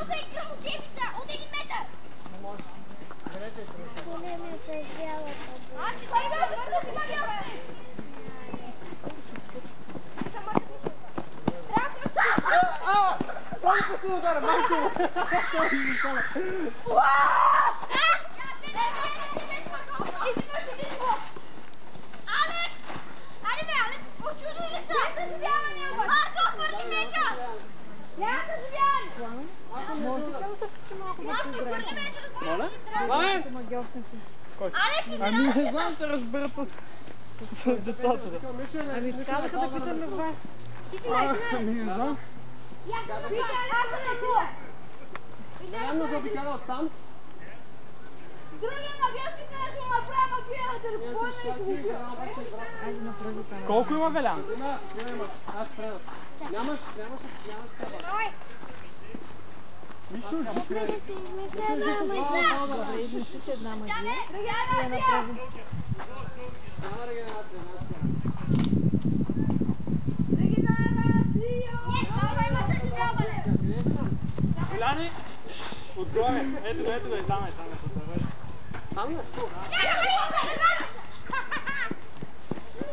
за игра от девица, от 1 метър! Не може. Далече е човека. Големата е бялата. Аз си тайга, върна си на бялата! Той пусти удара, майко! Той ми стана. Алекс! Айде бе, Алекс, очудили ли са? Няма съживяване няма! Марко, хвърли меча! Няма съживяване! Може ли да се малко да Марко, се играе? хвърли меча да се Моля? Алекс, Ами не знам се разберат с децата. Ами казаха да питаме вас. ти си най-динарец! Ами не знам. Реално заобикаля оттам. Другия магиоски казва, ма правя магия, телефона и се убива. Айде направи това. Колко има Велян? Има. Аз спрям. Нямаш това. Мишо, Добре, изнесите една магия. Я направи. Няма регенерация. Не, това има съживяване! Веляни, отгоре. Ето го, там е. Там ли?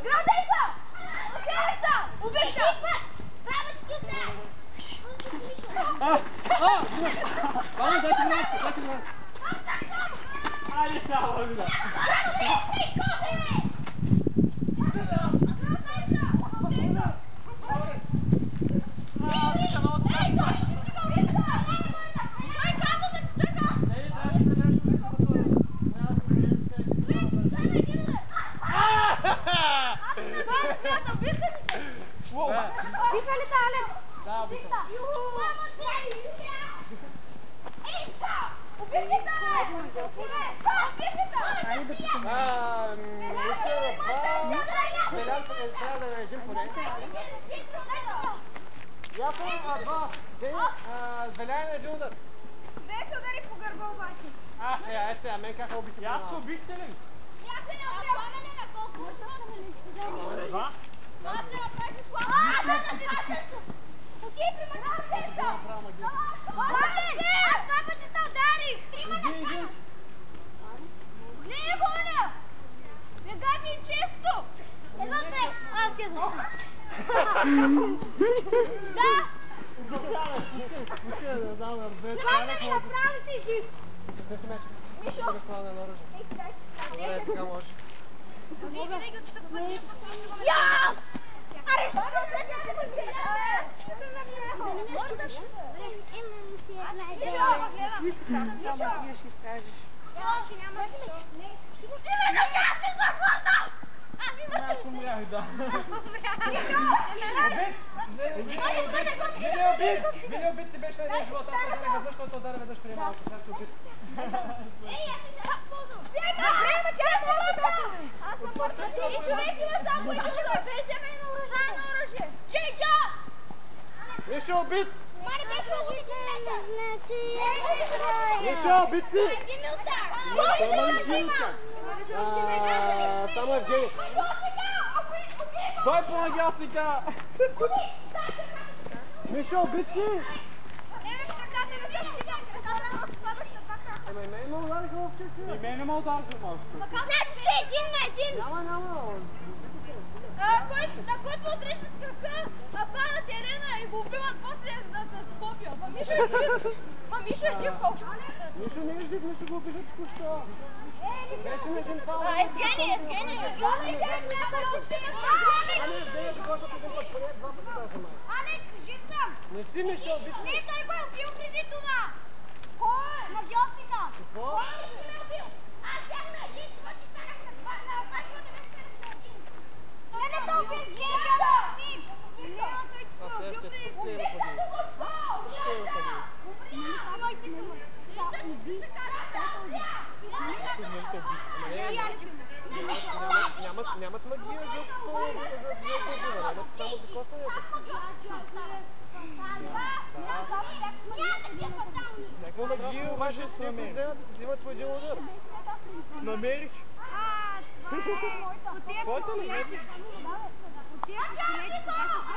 Градейца! Градейца! Убийца! Правя скюте! Ваня, дайте гранатка. Айде сега, Ваня. Викалите, Алекс! Да, обичам. Велян, трябва да наредим поне. Яко, два. Велян е един удар. Не се удари по гърба обаче. Сега, мен как обичам. Аз се убихте ли? Някой не пламене на колко? Два? Аз не направих пламене. Отиди при магиоста! Аз два пъти те ударих! Трима на два! Не е гоня! Не гади често! Едно-две! Аз ти я защитя. Да! Пускай да дам на две. Давай да ми направи си жив! Не си мечка. Мишо! Ще хвана на оръжие. Добре, така може. Вие винаги отстъпвате по Я! Аре, що да тръгнете да гледаш? Ще съм на място. Можеш? Вие ще изкажеш. Именно аз не съм хвърнал! Аз умрях, да. Вили убит ти беше на един живот. Аз ударя веднъж, който ударя веднъж при малко. Сега се убит. Време, че аз съм мъртва! Аз съм мъртва! И човек има само един да беземе на оръжие! Джейджа! Мишо, убит! Мани беше убит момента! Мишо, убит си! Един ми остава! Той ма жилка. Само Евгений. Кой по магиосника? Мишо, убит си! Еме в ръката не се стига! Падаш на два крака! Ема и мен ме удариха в къща. И мене ме удариха малко. Значи сте един на един! Няма. На който отрежат кръка, пада терена и го убиват после с копия. Мишо е жив колко? Мишо не е жив, Мишо го убиха току-що. Беше на един фал. Евгений! Ами Евгений ще гласа един път, поне два пъти даже май. Алекс, жив съм! Не си Мишо, убит си. Не, той го е убил преди това! Кой? Магиосника! Какво? Кой не си ме убил? Аз бях на един живот и станах на два живота на един. Той не те уби, Джейка! А следващия тук ли е нападил? Моите са мъртви. Нямат магия за две убива, нямат само докосването. Всяка магия обаче си взимат по един удар. Намерих. От тия пистолети, кога се